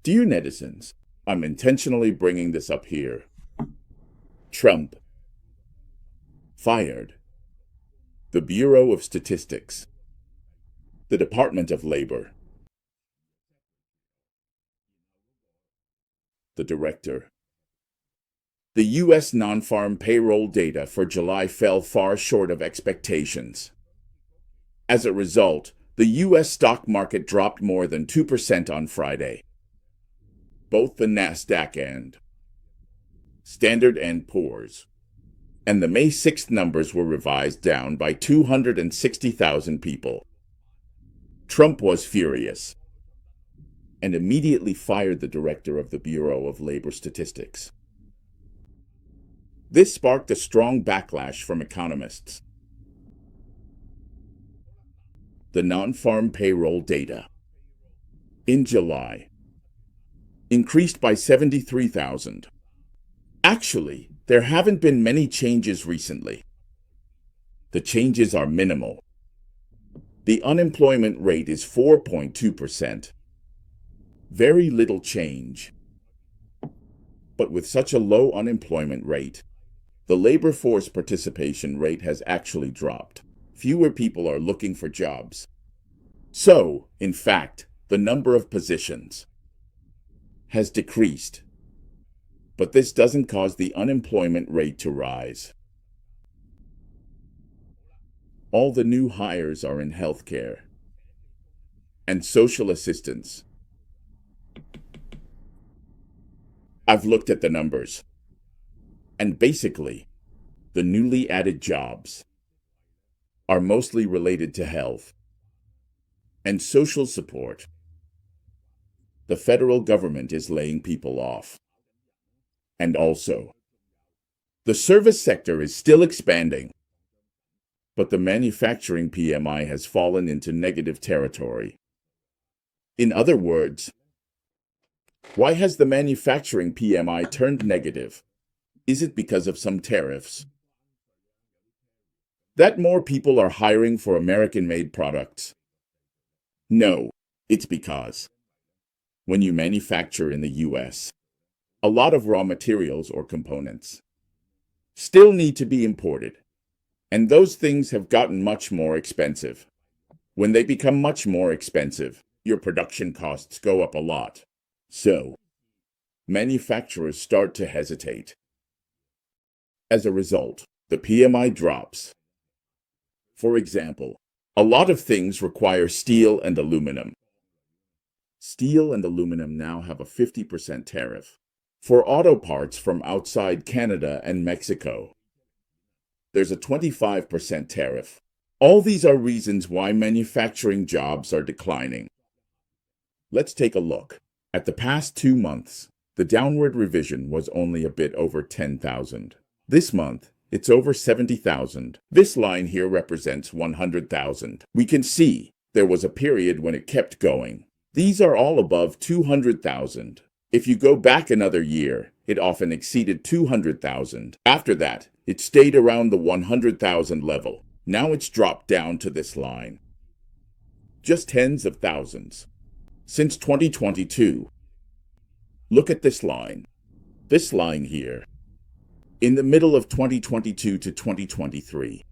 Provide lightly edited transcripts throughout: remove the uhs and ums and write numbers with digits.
Dear netizens, I'm intentionally bringing this up here. Trump fired the Bureau of Statistics, the Department of Labor, the director. The U.S. non-farm payroll data for July fell far short of expectations. As a result, the U.S. stock market dropped more than 2% on Friday. Both the Nasdaq and Standard & Poor's and the May 6th numbers were revised down by 260,000 people. Trump was furious and immediately fired the director of the Bureau of Labor Statistics. This sparked a strong backlash from economists. The non-farm payroll data in July increased by 73,000. Actually, there haven't been many changes recently. The changes are minimal. The unemployment rate is 4.2%. Very little change. But with such a low unemployment rate, the labor force participation rate has actually dropped. Fewer people are looking for jobs. So, in fact, the number of positions has decreased. But this doesn't cause the unemployment rate to rise. All the new hires are in healthcare and social assistance. I've looked at the numbers, and basically, the newly added jobs are mostly related to health and social support. The federal government is laying people off. And also, the service sector is still expanding, but the manufacturing PMI has fallen into negative territory. In other words, why has the manufacturing PMI turned negative? Is it because of some tariffs? That more people are hiring for American-made products? No, it's because when you manufacture in the U.S., a lot of raw materials or components still need to be imported, and those things have gotten much more expensive. When they become much more expensive, your production costs go up a lot. So, manufacturers start to hesitate. As a result, the PMI drops. For example, a lot of things require steel and aluminum. Steel and aluminum now have a 50% tariff. For auto parts from outside Canada and Mexico, there's a 25% tariff. All these are reasons why manufacturing jobs are declining. Let's take a look. At the past 2 months, the downward revision was only a bit over 10,000. This month, it's over 70,000. This line here represents 100,000. We can see there was a period when it kept going. These are all above 200,000. If you go back another year, it often exceeded 200,000. After that, it stayed around the 100,000 level. Now it's dropped down to this line. Just tens of thousands. Since 2022. Look at this line. This line here. In the middle of 2022 to 2023.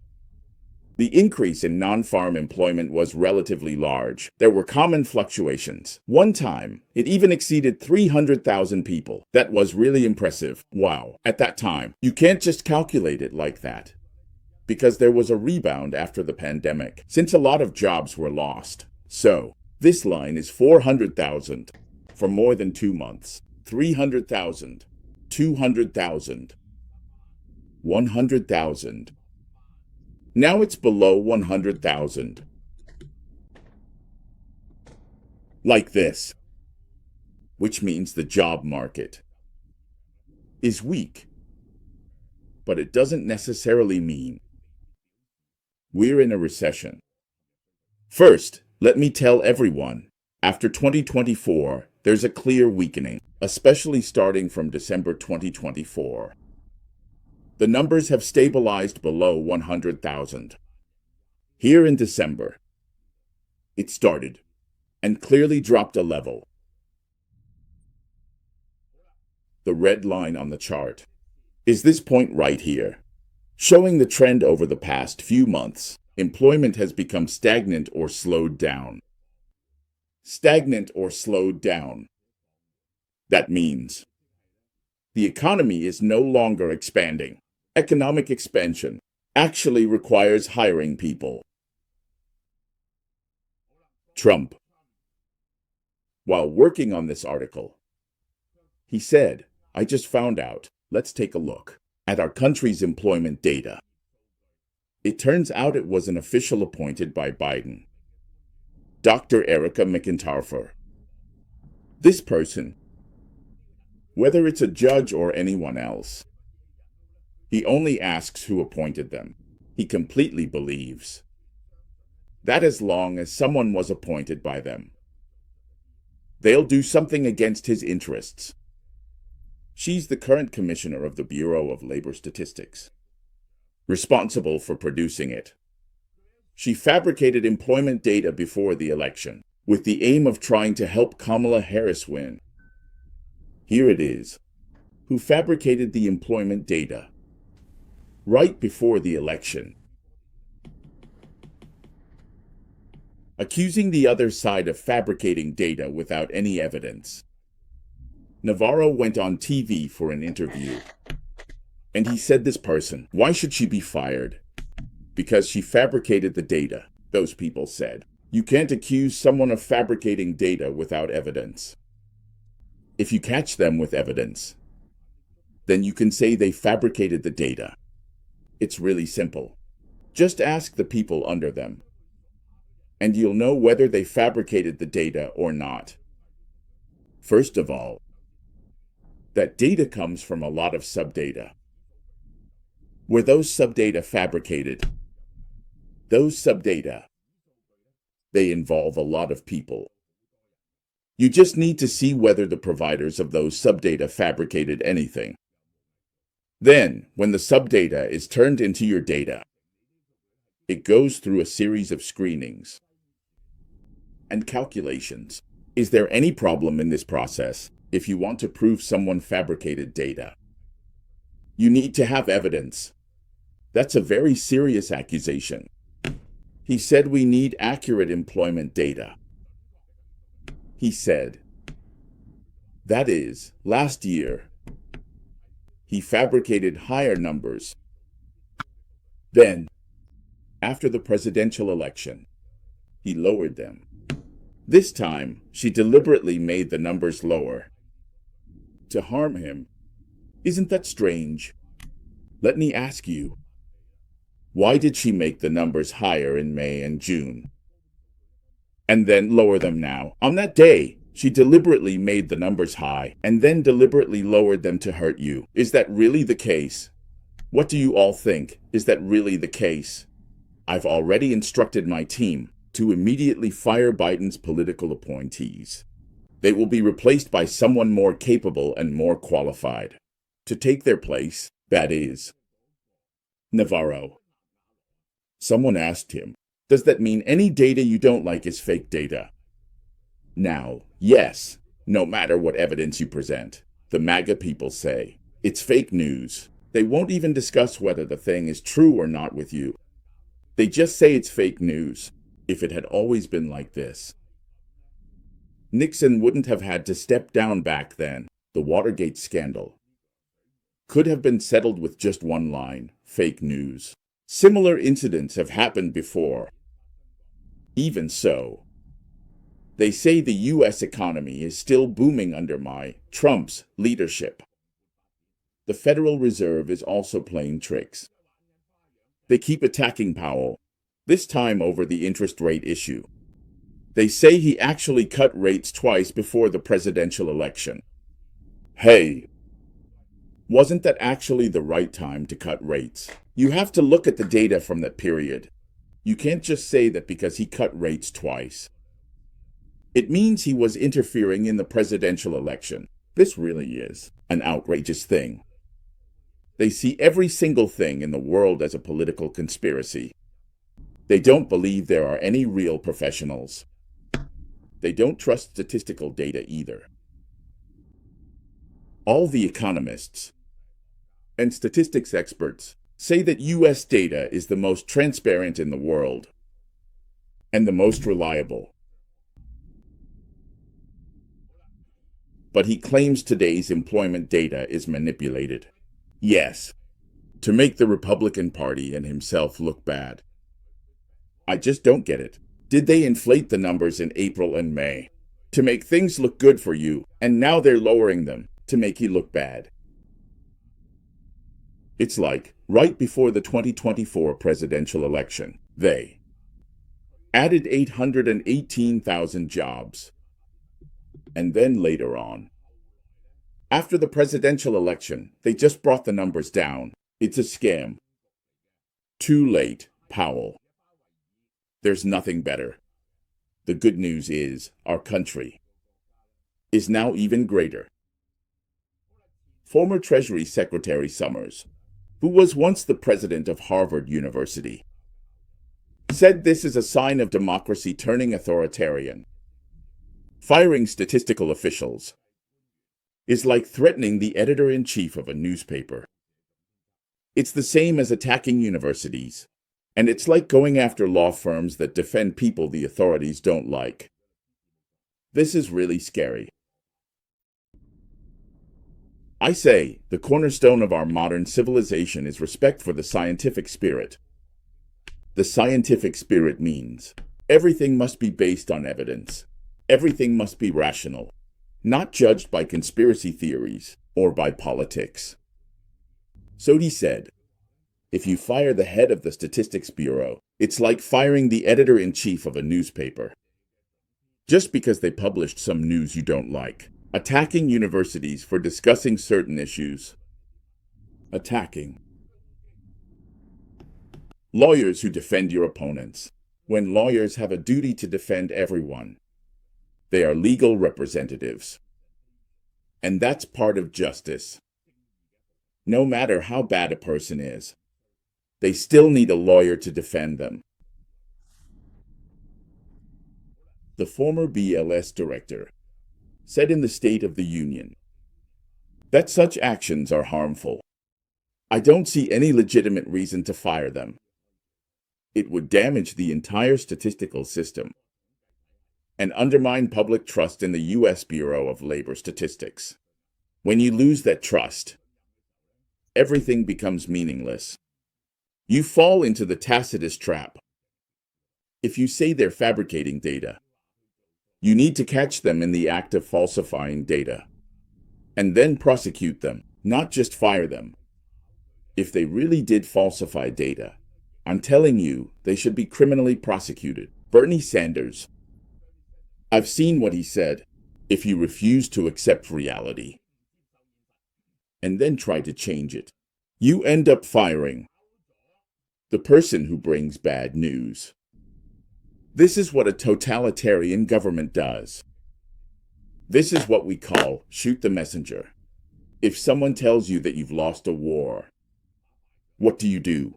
The increase in non-farm employment was relatively large. There were common fluctuations. One time, it even exceeded 300,000 people. That was really impressive. Wow. At that time, you can't just calculate it like that, because there was a rebound after the pandemic, since a lot of jobs were lost. So, this line is 400,000 for more than 2 months. 300,000, 200,000, 100,000. Now it's below 100,000. Like this. Which means the job market is weak. But it doesn't necessarily mean we're in a recession. First, let me tell everyone, after 2024, there's a clear weakening, especially starting from December 2024. The numbers have stabilized below 100,000. Here in December, it started and clearly dropped a level. the red line on the chart, is this point right here, showing the trend over the past few months. Employment has become stagnant or slowed down. Stagnant or slowed down. That means the economy is no longer expanding. Economic expansion actually requires hiring people. Trump. While working on this article, he said, "I just found out. Let's take a look at our country's employment data." It turns out it was an official appointed by Biden, Dr. Erica McIntyre. This person, whether it's a judge or anyone else, he only asks who appointed them. He completely believes that as long as someone was appointed by them, they'll do something against his interests. She's the current commissioner of the Bureau of Labor Statistics, responsible for producing it. She fabricated employment data before the election, with the aim of trying to help Kamala Harris win. Here it is, who fabricated the employment data right before the election, accusing the other side of fabricating data without any evidence. Navarro went on TV for an interview, and he said this person, why should she be fired? Because she fabricated the data, those people said. You can't accuse someone of fabricating data without evidence. If you catch them with evidence, then you can say they fabricated the data. It's really simple. Just ask the people under them, and you'll know whether they fabricated the data or not. First of all, that data comes from a lot of subdata. Were those subdata fabricated? Those subdata, they involve a lot of people. You just need to see whether the providers of those subdata fabricated anything. Then, when the subdata is turned into your data, it goes through a series of screenings and calculations. Is there any problem in this process? If you want to prove someone fabricated data, you need to have evidence. That's a very serious accusation. He said we need accurate employment data. He said, that is, last year, he fabricated higher numbers. Then, after the presidential election, he lowered them. This time, she deliberately made the numbers lower to harm him. Isn't that strange? Let me ask you, why did she make the numbers higher in May and June, and then lower them now? On that day, she deliberately made the numbers high, and then deliberately lowered them to hurt you. Is that really the case? What do you all think? Is that really the case? I've already instructed my team to immediately fire Biden's political appointees. They will be replaced by someone more capable and more qualified to take their place, that is, Navarro. Someone asked him, does that mean any data you don't like is fake data? Now, yes, no matter what evidence you present, the MAGA people say, it's fake news. They won't even discuss whether the thing is true or not with you. They just say it's fake news. If it had always been like this, Nixon wouldn't have had to step down back then. The Watergate scandal could have been settled with just one line, fake news. Similar incidents have happened before. Even so, they say the U.S. economy is still booming under Trump's leadership. The Federal Reserve is also playing tricks. They keep attacking Powell, this time over the interest rate issue. They say he actually cut rates twice before the presidential election. Hey, wasn't that actually the right time to cut rates? You have to look at the data from that period. You can't just say that because he cut rates twice. It means he was interfering in the presidential election. This really is an outrageous thing. They see every single thing in the world as a political conspiracy. They don't believe there are any real professionals. They don't trust statistical data either. All the economists and statistics experts say that US data is the most transparent in the world and the most reliable. But he claims today's employment data is manipulated. Yes, to make the Republican Party and himself look bad. I just don't get it. Did they inflate the numbers in April and May to make things look good for you, and now they're lowering them to make you look bad? It's like, right before the 2024 presidential election, they added 818,000 jobs. And then later on, after the presidential election, they just brought the numbers down. It's a scam. Too late, Powell. There's nothing better. The good news is, our country is now even greater. Former Treasury Secretary Summers, who was once the president of Harvard University, said this is a sign of democracy turning authoritarian. Firing statistical officials is like threatening the editor-in-chief of a newspaper. It's the same as attacking universities, and it's like going after law firms that defend people the authorities don't like. This is really scary. I say, the cornerstone of our modern civilization is respect for the scientific spirit. The scientific spirit means everything must be based on evidence. Everything must be rational, not judged by conspiracy theories or by politics. Sodhi said, if you fire the head of the Statistics Bureau, it's like firing the editor-in-chief of a newspaper. Just because they published some news you don't like. Attacking universities for discussing certain issues. Attacking lawyers who defend your opponents, when lawyers have a duty to defend everyone. They are legal representatives. And that's part of justice. No matter how bad a person is, they still need a lawyer to defend them. The former BLS director said in the State of the Union that such actions are harmful. I don't see any legitimate reason to fire them. It would damage the entire statistical system and undermine public trust in the U.S. Bureau of Labor Statistics. When you lose that trust, everything becomes meaningless. You fall into the Tacitus trap. If you say they're fabricating data, you need to catch them in the act of falsifying data, and then prosecute them, not just fire them. If they really did falsify data, I'm telling you, they should be criminally prosecuted. Bernie Sanders. I've seen what he said. If you refuse to accept reality and then try to change it, you end up firing the person who brings bad news. This is what a totalitarian government does. This is what we call shoot the messenger. If someone tells you that you've lost a war, what do?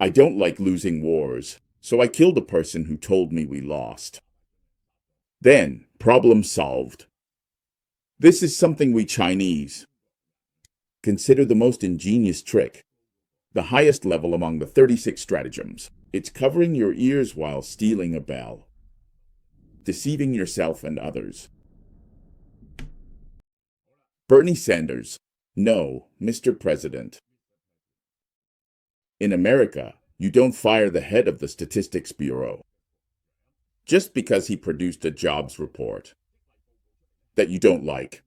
I don't like losing wars, so I killed the person who told me we lost. Then, problem solved. This is something we Chinese consider the most ingenious trick, the highest level among the 36 stratagems. It's covering your ears while stealing a bell, deceiving yourself and others. Bernie Sanders. No, Mr. President. In America, you don't fire the head of the Statistics Bureau just because he produced a jobs report that you don't like.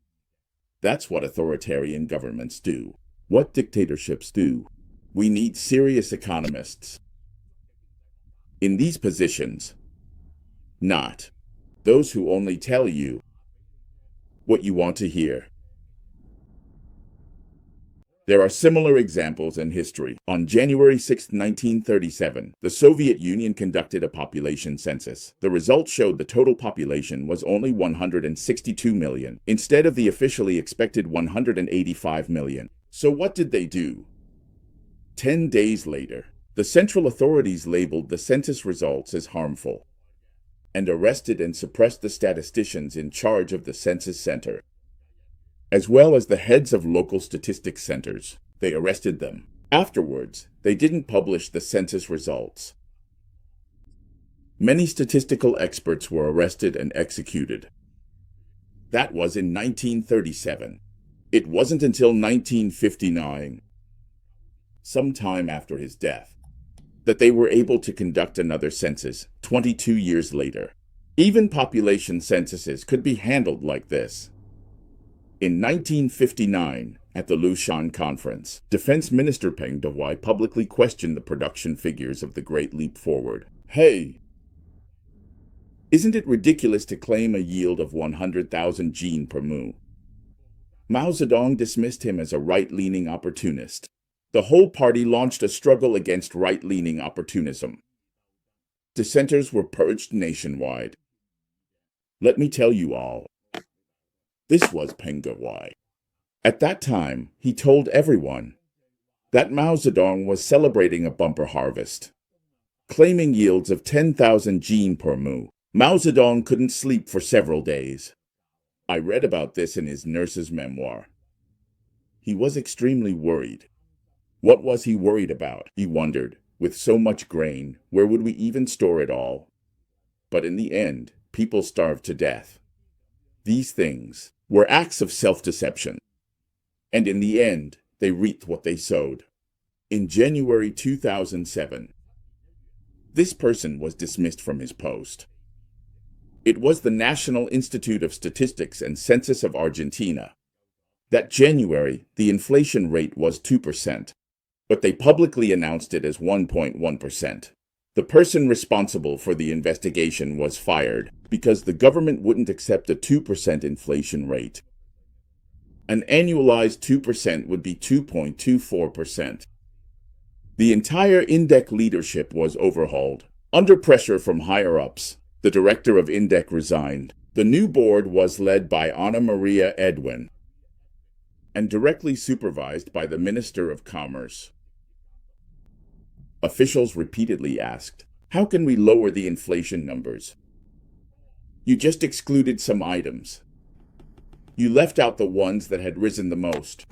That's what authoritarian governments do. What dictatorships do. We need serious economists in these positions, not those who only tell you what you want to hear. There are similar examples in history. On January 6, 1937, the Soviet Union conducted a population census. The results showed the total population was only 162 million, instead of the officially expected 185 million. So what did they do? 10 days later, the central authorities labeled the census results as harmful and arrested and suppressed the statisticians in charge of the census center. as well as the heads of local statistics centers. They arrested them. Afterwards, they didn't publish the census results. Many statistical experts were arrested and executed. That was in 1937. It wasn't until 1959, some time after his death, that they were able to conduct another census 22 years later. Even population censuses could be handled like this. In 1959, at the Lushan Conference, Defense Minister Peng Dehuai publicly questioned the production figures of the Great Leap Forward. Hey, isn't it ridiculous to claim a yield of 100,000 gene per mu? Mao Zedong dismissed him as a right-leaning opportunist. The whole party launched a struggle against right-leaning opportunism. Dissenters were purged nationwide. Let me tell you all, this was Peng Dehuai. At that time, he told everyone that Mao Zedong was celebrating a bumper harvest, claiming yields of 10,000 gene per mu. Mao Zedong couldn't sleep for several days. I read about this in his nurse's memoir. He was extremely worried. What was he worried about? He wondered, with so much grain, where would we even store it all? But in the end, people starved to death. These things were acts of self-deception. And in the end, they reaped what they sowed. In January 2007, this person was dismissed from his post. It was the National Institute of Statistics and Census of Argentina. That January, the inflation rate was 2%, but they publicly announced it as 1.1%. The person responsible for the investigation was fired because the government wouldn't accept a 2% inflation rate. An annualized 2% would be 2.24%. The entire INDEC leadership was overhauled. Under pressure from higher-ups, the director of INDEC resigned. The new board was led by Ana Maria Edwin and directly supervised by the Minister of Commerce. Officials repeatedly asked, "How can we lower the inflation numbers? You just excluded some items. You left out the ones that had risen the most."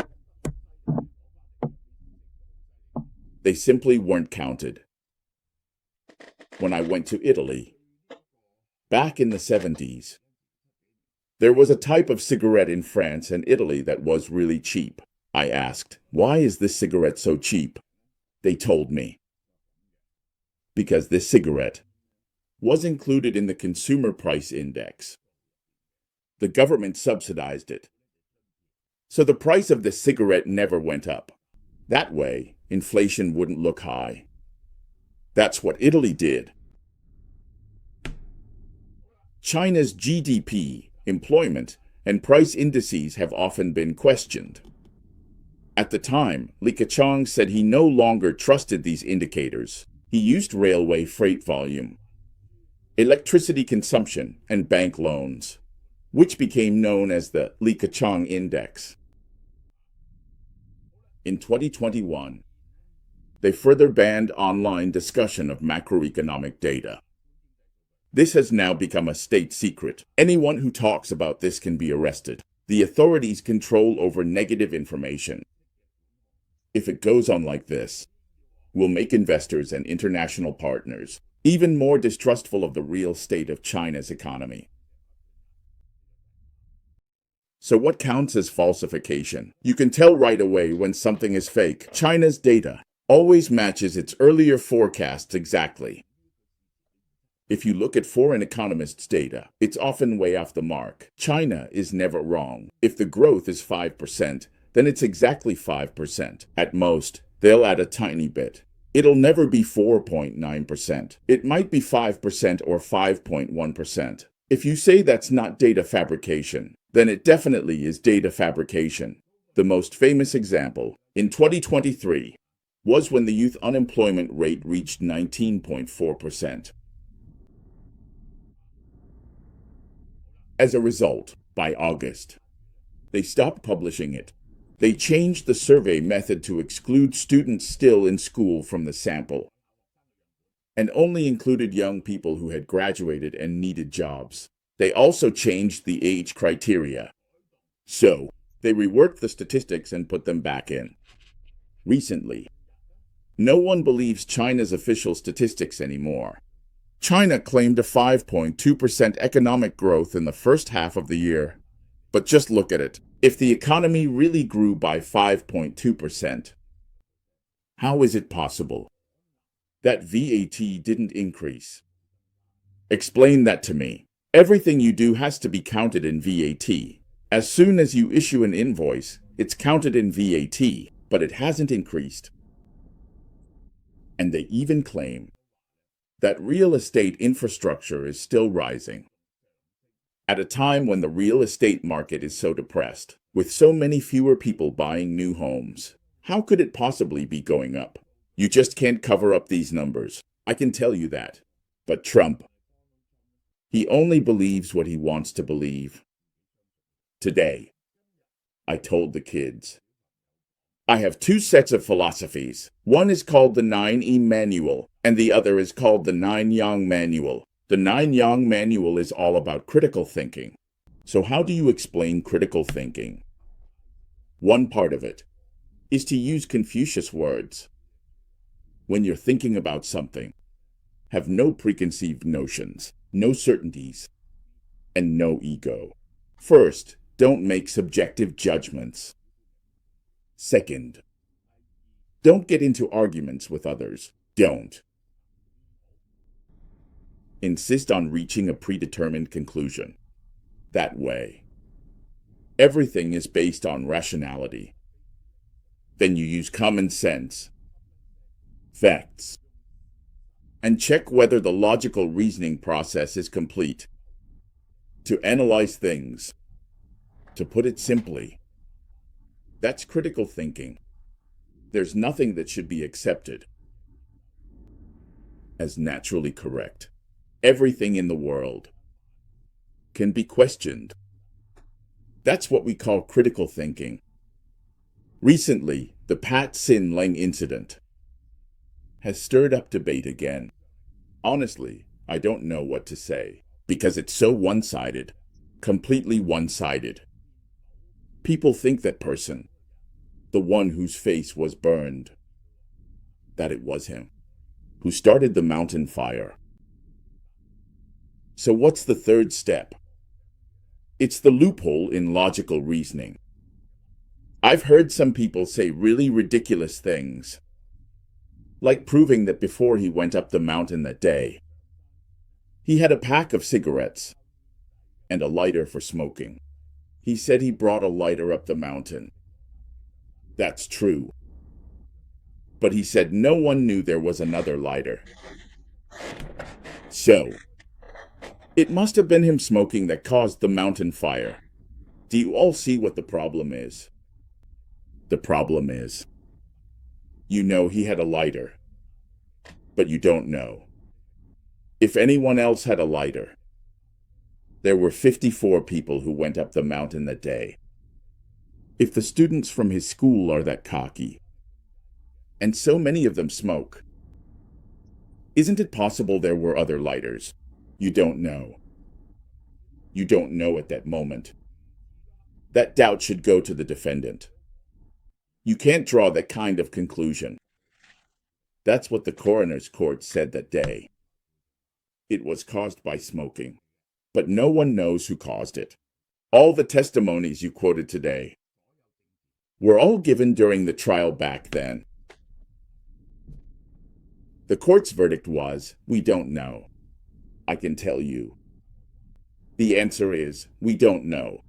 They simply weren't counted. When I went to Italy, back in the 70s, there was a type of cigarette in France and Italy that was really cheap. I asked, "Why is this cigarette so cheap?" They told me, because this cigarette was included in the Consumer Price Index. The government subsidized it, so the price of the cigarette never went up. That way, inflation wouldn't look high. That's what Italy did. China's GDP, employment, and price indices have often been questioned. At the time, Li Keqiang said he no longer trusted these indicators. He used railway freight volume, electricity consumption, and bank loans, which became known as the Li Keqiang Index. In 2021, they further banned online discussion of macroeconomic data. This has now become a state secret. Anyone who talks about this can be arrested. The authorities control over negative information. If it goes on like this, we'll make investors and international partners even more distrustful of the real state of China's economy. So what counts as falsification? You can tell right away when something is fake. China's data always matches its earlier forecasts exactly. If you look at foreign economists' data, it's often way off the mark. China is never wrong. If the growth is 5%, then it's exactly 5%. At most, they'll add a tiny bit. It'll never be 4.9%. It might be 5% or 5.1%. If you say that's not data fabrication, then it definitely is data fabrication. The most famous example, in 2023, was when the youth unemployment rate reached 19.4%. As a result, by August, they stopped publishing it. They changed the survey method to exclude students still in school from the sample, and only included young people who had graduated and needed jobs. They also changed the age criteria. So, They reworked the statistics and put them back in. Recently, no one believes China's official statistics anymore. China claimed a 5.2% economic growth in the first half of the year. But just look at it. If the economy really grew by 5.2%, how is it possible that VAT didn't increase? Explain that to me. Everything you do has to be counted in VAT. As soon as you issue an invoice, it's counted in VAT, but it hasn't increased. And they even claim that real estate infrastructure is still rising. At a time when the real estate market is so depressed, with so many fewer people buying new homes, how could it possibly be going up? You just can't cover up these numbers. I can tell you that. But Trump, he only believes what he wants to believe. Today, I told the kids, I have two sets of philosophies. One is called the 9E Manual, and the other is called the 9-Yang Manual. The 9-Yang Manual is all about critical thinking. So how do you explain critical thinking? One part of it is to use Confucius words. When you're thinking about something, have no preconceived notions, no certainties, and no ego. First, don't make subjective judgments. Second, don't get into arguments with others. Don't. Insist on reaching a predetermined conclusion. That way, everything is based on rationality. Then you use common sense, facts, and check whether the logical reasoning process is complete. To analyze things, to put it simply, that's critical thinking. There's nothing that should be accepted as naturally correct. Everything in the world can be questioned. That's what we call critical thinking. Recently, the Pat Sin Leng incident has stirred up debate again. Honestly, I don't know what to say, because it's so one-sided, completely one-sided. People think that person, the one whose face was burned, that it was him who started the mountain fire. So what's the third step? It's the loophole in logical reasoning. I've heard some people say really ridiculous things, like proving that before he went up the mountain that day, he had a pack of cigarettes and a lighter for smoking. He said he brought a lighter up the mountain. That's true. But he said no one knew there was another lighter. So, it must have been him smoking that caused the mountain fire. Do you all see what the problem is? The problem is, you know he had a lighter, but you don't know if anyone else had a lighter. There were 54 people who went up the mountain that day. If the students from his school are that cocky, and so many of them smoke, isn't it possible there were other lighters? You don't know. You don't know at that moment. That doubt should go to the defendant. You can't draw that kind of conclusion. That's what the coroner's court said that day. It was caused by smoking, but no one knows who caused it. All the testimonies you quoted today were all given during the trial back then. The court's verdict was, we don't know. I can tell you. The answer is, we don't know.